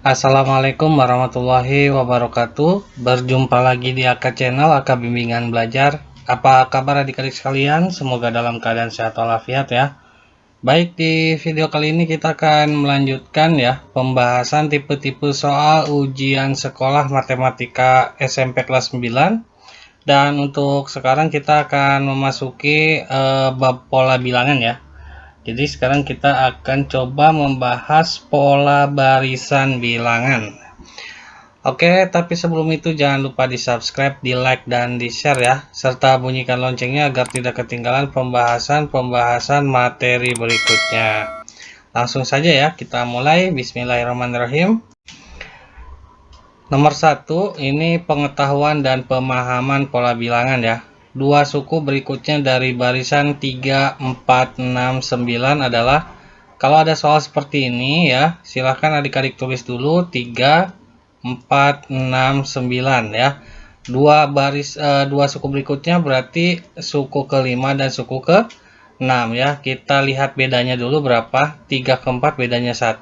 Assalamualaikum warahmatullahi wabarakatuh. Berjumpa lagi di AK Channel, AK Bimbingan Belajar. Apa kabar adik-adik sekalian? Semoga dalam keadaan sehat walafiat ya. Baik, di video kali ini kita akan melanjutkan ya pembahasan tipe-tipe soal ujian sekolah matematika SMP kelas 9. Dan untuk sekarang kita akan memasuki bab pola bilangan ya. Jadi sekarang kita akan coba membahas pola barisan bilangan. Oke, tapi sebelum itu jangan lupa di subscribe, di like, dan di share ya. Serta bunyikan loncengnya agar tidak ketinggalan pembahasan materi berikutnya. Langsung saja ya, kita mulai. Bismillahirrahmanirrahim. Nomor 1, ini pengetahuan dan pemahaman pola bilangan ya. Dua suku berikutnya dari barisan 3, 4, 6, 9 adalah, kalau ada soal seperti ini ya, silahkan adik-adik tulis dulu 3, 4, 6, 9 ya. Dua suku berikutnya berarti suku ke-5 dan suku ke-6 ya. Kita lihat bedanya dulu berapa. 3 ke 4 bedanya 1,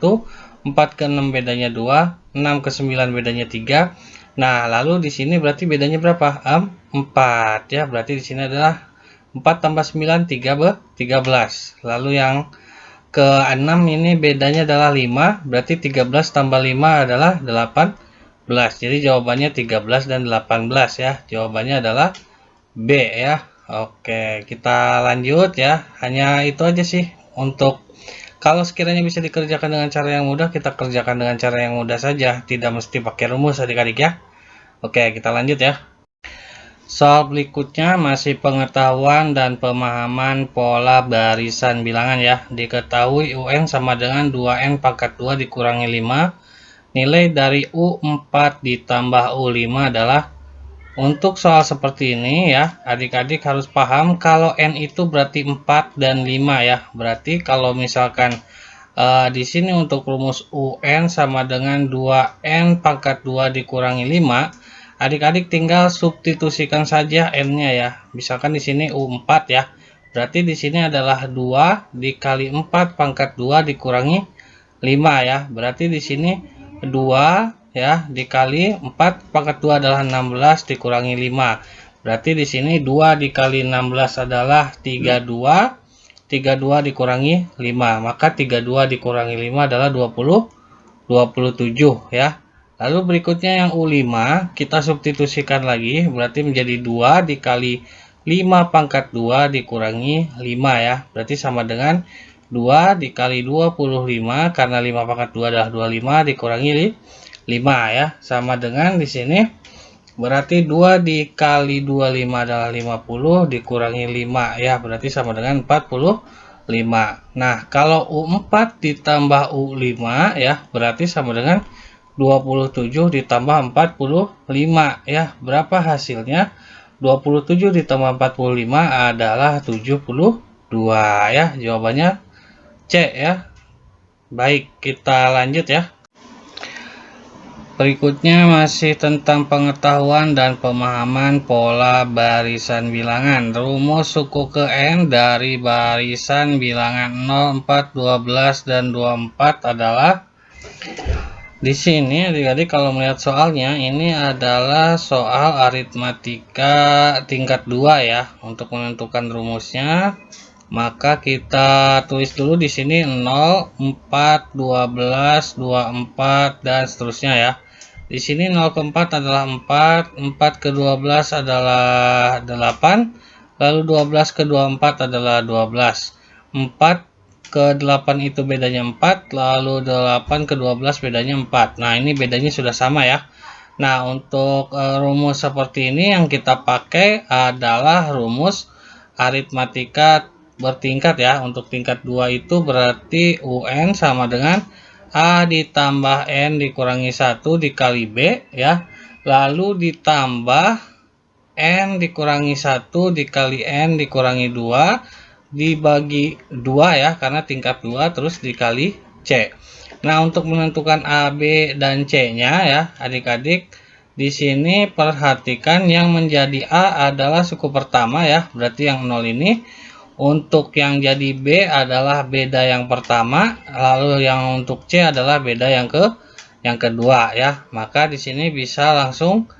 4 ke 6 bedanya 2, 6 ke 9 bedanya 3. Nah, lalu di sini berarti bedanya berapa? 4 ya. Berarti di sini adalah 4 tambah 9 13. Lalu yang ke-6 ini bedanya adalah 5, berarti 13 tambah 5 adalah 18. Jadi jawabannya 13 dan 18 ya. Jawabannya adalah B ya. Oke, kita lanjut ya. Hanya itu aja sih untuk kalau sekiranya bisa dikerjakan dengan cara yang mudah, kita kerjakan dengan cara yang mudah saja. Tidak mesti pakai rumus adik-adik ya. Oke, kita lanjut ya. Soal berikutnya masih pengetahuan dan pemahaman pola barisan bilangan ya. Diketahui UN sama dengan 2N pangkat 2 dikurangi 5. Nilai dari U4 ditambah U5 adalah. Untuk soal seperti ini ya, adik-adik harus paham kalau N itu berarti 4 dan 5 ya. Berarti kalau misalkan di sini untuk rumus UN sama dengan 2N pangkat 2 dikurangi 5, adik-adik tinggal substitusikan saja N-nya ya. Misalkan di sini U4 ya. Berarti di sini adalah 2 dikali 4 pangkat 2 dikurangi 5 ya. Berarti di sini 2 ya dikali 4 pangkat 2 adalah 16 dikurangi 5. Berarti di sini 2 dikali 16 adalah 32. 32 dikurangi 5. Maka 32 dikurangi 5 adalah 27 ya. Lalu berikutnya yang U5 kita substitusikan lagi, berarti menjadi 2 dikali 5 pangkat 2 dikurangi 5 ya. Berarti sama dengan 2 dikali 25 karena 5 pangkat 2 adalah 25 dikurangi 5 ya. Sama dengan di sini berarti 2 dikali 25 adalah 50 dikurangi 5 ya. Berarti sama dengan 45. Nah, kalau U4 ditambah U5 ya, berarti sama dengan 27 ditambah 45 ya. Berapa hasilnya? 27 ditambah 45 adalah 72 ya. Jawabannya C ya. Baik, kita lanjut ya. Berikutnya masih tentang pengetahuan dan pemahaman pola barisan bilangan. Rumus suku ke N dari barisan bilangan 0, 4, 12, dan 24 adalah. Di sini adik-adik kalau melihat soalnya, ini adalah soal aritmatika tingkat 2 ya. Untuk menentukan rumusnya, maka kita tulis dulu di sini 0, 4, 12, 24 dan seterusnya ya. Di sini 0 ke 4 adalah 4, 4 ke 12 adalah 8, lalu 12 ke 24 adalah 12. 4 ke 8 itu bedanya 4, lalu 8 ke 12 bedanya 4. Nah, ini bedanya sudah sama ya. Nah, untuk rumus seperti ini yang kita pakai adalah rumus aritmatika bertingkat ya. Untuk tingkat 2 itu berarti UN sama dengan A ditambah N dikurangi 1 dikali B ya. Lalu ditambah N dikurangi 1 dikali N dikurangi 2 dibagi 2 ya, karena tingkat 2 terus dikali C. Nah, untuk menentukan A, B, dan C-nya ya, adik-adik di sini perhatikan yang menjadi A adalah suku pertama ya, berarti yang 0 ini. Untuk yang jadi B adalah beda yang pertama, lalu yang untuk C adalah beda yang yang kedua ya. Maka di sini bisa langsung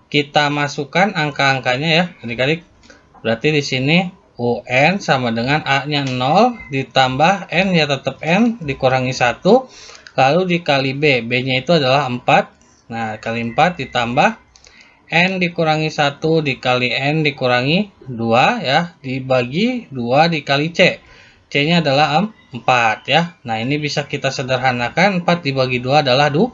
kita masukkan angka-angkanya ya, adik-adik. Berarti di sini UN sama dengan A-nya 0 ditambah N ya tetap N dikurangi 1 lalu dikali B. B-nya itu adalah 4. Nah, kali 4 ditambah N dikurangi 1 dikali N dikurangi 2 ya, dibagi 2 dikali C. C-nya adalah 4 ya. Nah, ini bisa kita sederhanakan, 4 dibagi 2 adalah 2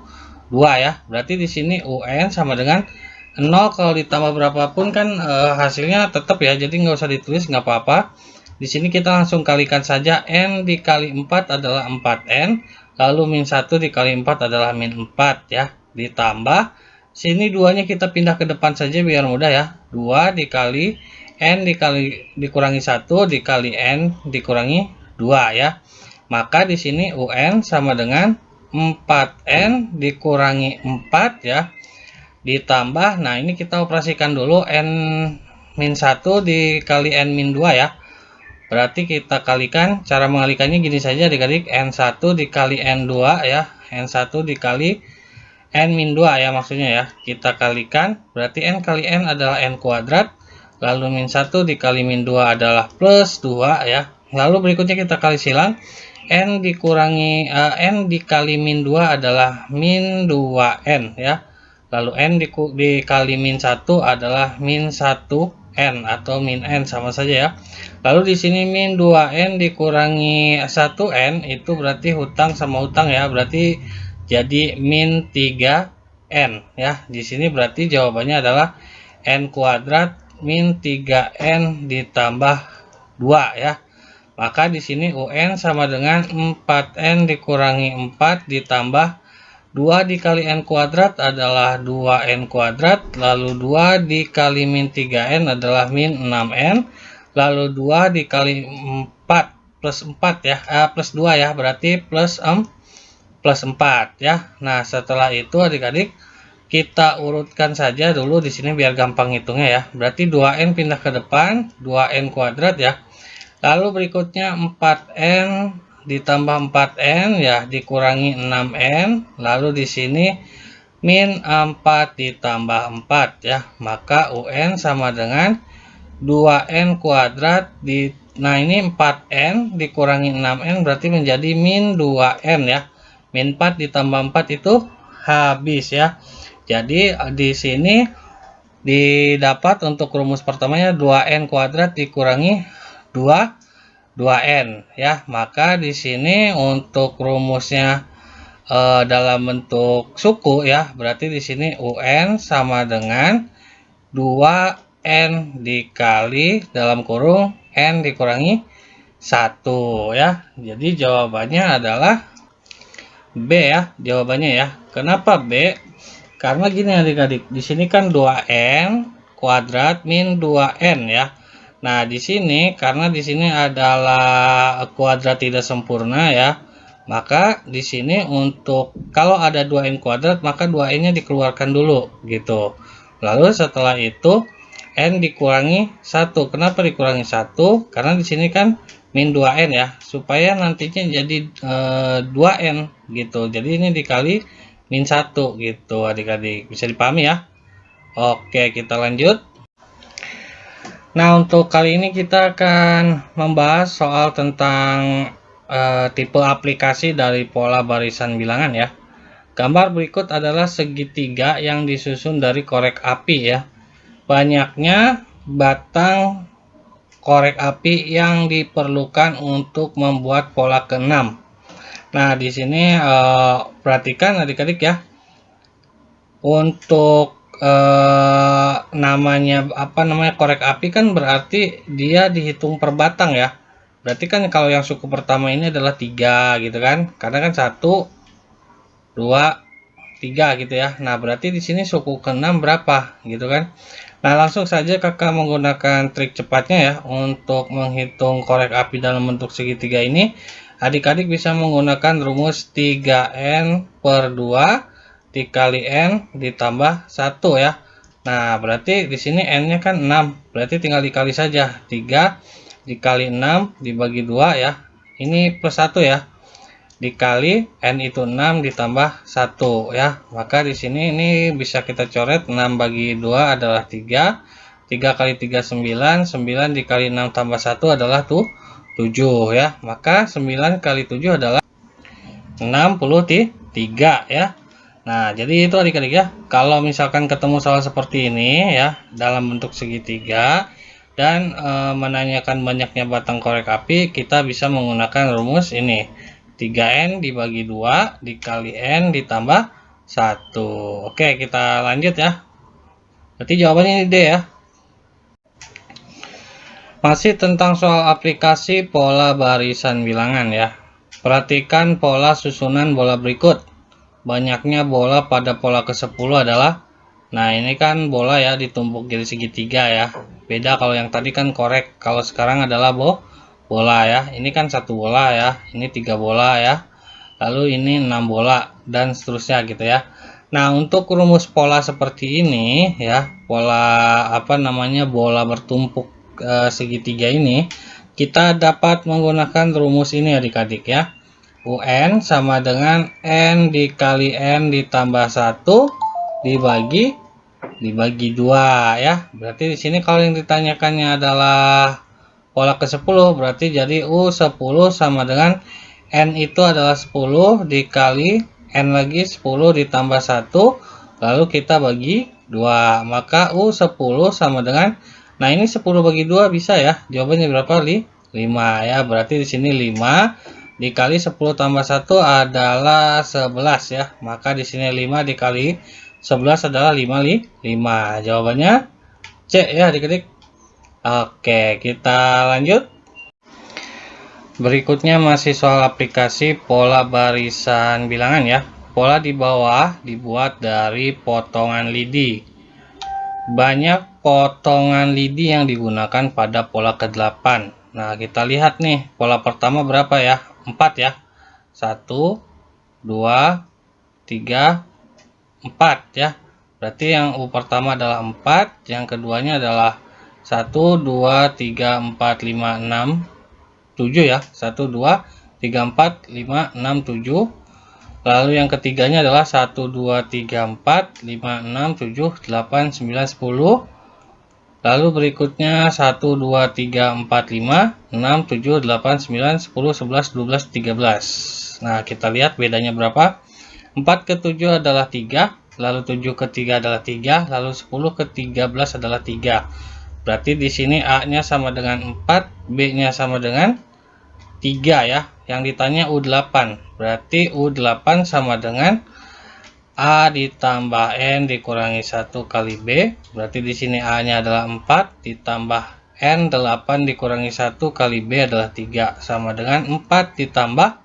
ya. Berarti di sini UN sama dengan 0 kalau ditambah berapapun kan hasilnya tetap ya, jadi nggak usah ditulis, nggak apa-apa. Di sini kita langsung kalikan saja, N dikali 4 adalah 4N, lalu min 1 dikali 4 adalah min 4 ya, ditambah, sini 2-nya kita pindah ke depan saja biar mudah ya, 2 dikali N dikurangi 1 dikali N dikurangi 2 ya. Maka di sini UN sama dengan 4N dikurangi 4 ya, ditambah, nah ini kita operasikan dulu N min 1 dikali N min 2 ya. Berarti kita kalikan, cara mengalikannya gini saja adik-adik, N1 dikali N2 ya, N1 dikali N min 2 ya maksudnya ya. Kita kalikan, berarti N kali N adalah N kuadrat, lalu min 1 dikali min 2 adalah plus 2 ya. Lalu berikutnya kita kali silang, N dikurangi N dikali min 2 adalah min 2N ya. Lalu N dikali min 1 adalah min 1N atau min N sama saja ya. Lalu di sini min 2N dikurangi 1N itu berarti hutang sama hutang ya. Berarti jadi min 3N ya. Di sini berarti jawabannya adalah N kuadrat min 3N ditambah 2 ya. Maka di sini UN sama dengan 4N dikurangi 4 ditambah 2 dikali N kuadrat adalah 2N kuadrat, lalu 2 dikali min 3N adalah min 6N, lalu 2 dikali 4 plus 4 ya, plus 2 ya, berarti plus 4 ya. Nah, setelah itu adik-adik kita urutkan saja dulu di sini biar gampang hitungnya ya. Berarti 2N pindah ke depan, 2N kuadrat ya. Lalu berikutnya 4N ditambah 4N ya dikurangi 6N, lalu di sini min 4 ditambah 4 ya, maka UN sama dengan 2N kuadrat nah ini 4N dikurangi 6N berarti menjadi min 2N ya. Min 4 ditambah 4 itu habis ya. Jadi di sini didapat untuk rumus pertamanya 2N kuadrat dikurangi 2N ya. Maka di sini untuk rumusnya dalam bentuk suku ya, berarti di sini UN sama dengan 2N dikali dalam kurung N dikurangi 1 ya. Jadi jawabannya adalah B ya, jawabannya ya. Kenapa B? Karena gini adik-adik, di sini kan 2N kuadrat min 2N ya. Nah, di sini karena di sini adalah kuadrat tidak sempurna ya. Maka di sini untuk kalau ada 2N kuadrat maka 2N-nya dikeluarkan dulu gitu. Lalu setelah itu N dikurangi 1. Kenapa dikurangi 1? Karena di sini kan min 2N ya, supaya nantinya jadi 2N gitu. Jadi ini dikali min 1 gitu adik-adik. Bisa dipahami ya? Oke, kita lanjut. Nah, untuk kali ini kita akan membahas soal tentang tipe aplikasi dari pola barisan bilangan ya. Gambar berikut adalah segitiga yang disusun dari korek api ya. Banyaknya batang korek api yang diperlukan untuk membuat pola ke-6. Nah, di sini perhatikan adik-adik ya. Untuk namanya korek api kan berarti dia dihitung per batang ya. Berarti kan kalau yang suku pertama ini adalah 3 gitu kan, karena kan 1 2 3 gitu ya. Nah, berarti di sini suku ke-6 berapa gitu kan. Nah, langsung saja kakak menggunakan trik cepatnya ya untuk menghitung korek api dalam bentuk segitiga ini. Adik-adik bisa menggunakan rumus 3N per 2 dikali N ditambah 1 ya. Nah, berarti di sini N-nya kan 6. Berarti tinggal dikali saja. 3 dikali 6 dibagi 2 ya. Ini plus 1 ya. dikali N itu 6 ditambah 1 ya. Maka di sini ini bisa kita coret 6 bagi 2 adalah 3. 3 kali 3 9, 9 dikali 6 tambah 1 adalah 7 ya. Maka 9 kali 7 adalah 63 ya. Nah, jadi itu adik-adik ya. Kalau misalkan ketemu soal seperti ini ya, dalam bentuk segitiga dan menanyakan banyaknya batang korek api, kita bisa menggunakan rumus ini. 3N dibagi 2 dikali N ditambah 1. Oke, kita lanjut ya. Berarti jawabannya ini D ya. Masih tentang soal aplikasi pola barisan bilangan ya. Perhatikan pola susunan bola berikut. Banyaknya bola pada pola ke-10 adalah, nah ini kan bola ya ditumpuk jadi segitiga ya. Beda kalau yang tadi kan korek, kalau sekarang adalah bola ya. Ini kan 1 bola ya, ini 3 bola ya. Lalu ini 6 bola dan seterusnya gitu ya. Nah, untuk rumus pola seperti ini ya, pola bola bertumpuk segitiga ini, kita dapat menggunakan rumus ini adik-adik ya. UN sama dengan N dikali N ditambah 1 dibagi 2 ya. Berarti di sini kalau yang ditanyakannya adalah pola ke-10, berarti jadi U10 sama dengan N itu adalah 10 dikali N lagi 10 ditambah 1, lalu kita bagi 2. Maka U10 sama dengan, nah ini 10 bagi 2 bisa ya. Jawabannya berapa? 5 ya. Berarti di sini 5 dikali 10 tambah 1 adalah 11 ya. Maka di sini 5 dikali 11 adalah 5. Jawabannya C ya adik-adik. Oke, kita lanjut. Berikutnya masih soal aplikasi pola barisan bilangan ya. Pola di bawah dibuat dari potongan lidi. Banyak potongan lidi yang digunakan pada pola ke-8. Nah, kita lihat nih, pola pertama berapa ya? 4 ya. 1, 2, 3, 4 ya. Berarti yang U pertama adalah 4, yang keduanya adalah 1, 2, 3, 4, 5, 6, 7 ya. 1, 2, 3, 4, 5, 6, 7. Lalu yang ketiganya adalah 1, 2, 3, 4, 5, 6, 7, 8, 9, 10. Lalu berikutnya 1, 2, 3, 4, 5, 6, 7, 8, 9, 10, 11, 12, 13. Nah, kita lihat bedanya berapa. 4 ke 7 adalah 3, lalu 7 ke 3 adalah 3, lalu 10 ke 13 adalah 3. Berarti di sini A-nya sama dengan 4, B-nya sama dengan 3 ya. Yang ditanya U8. Berarti U8 sama dengan A ditambah N dikurangi 1 kali B. Berarti di sini A-nya adalah 4 ditambah N 8 dikurangi 1 kali B adalah 3 sama dengan 4 ditambah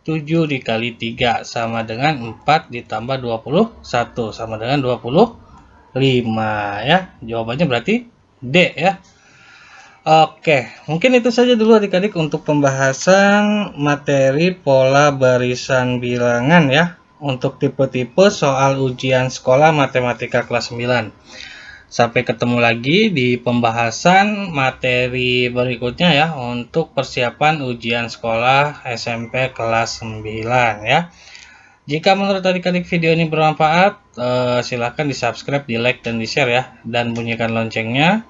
7 dikali 3 sama dengan 4 ditambah 21 sama dengan 25 ya. Jawabannya berarti D ya. Oke, mungkin itu saja dulu adik-adik untuk pembahasan materi pola barisan bilangan ya. Untuk tipe-tipe soal ujian sekolah matematika kelas 9. Sampai ketemu lagi di pembahasan materi berikutnya ya. Untuk persiapan ujian sekolah SMP kelas 9 ya. Jika menurut adik-adik video ini bermanfaat, silahkan di subscribe, di like, dan di share ya. Dan bunyikan loncengnya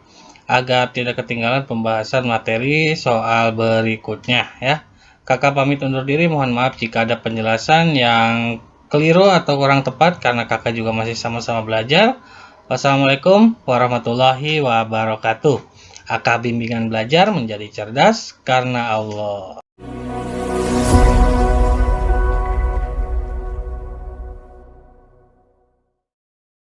agar tidak ketinggalan pembahasan materi soal berikutnya ya. Kakak pamit undur diri, mohon maaf jika ada penjelasan yang keliru atau kurang tepat karena kakak juga masih sama-sama belajar. Wassalamualaikum warahmatullahi wabarakatuh. Akak bimbingan belajar menjadi cerdas karena Allah.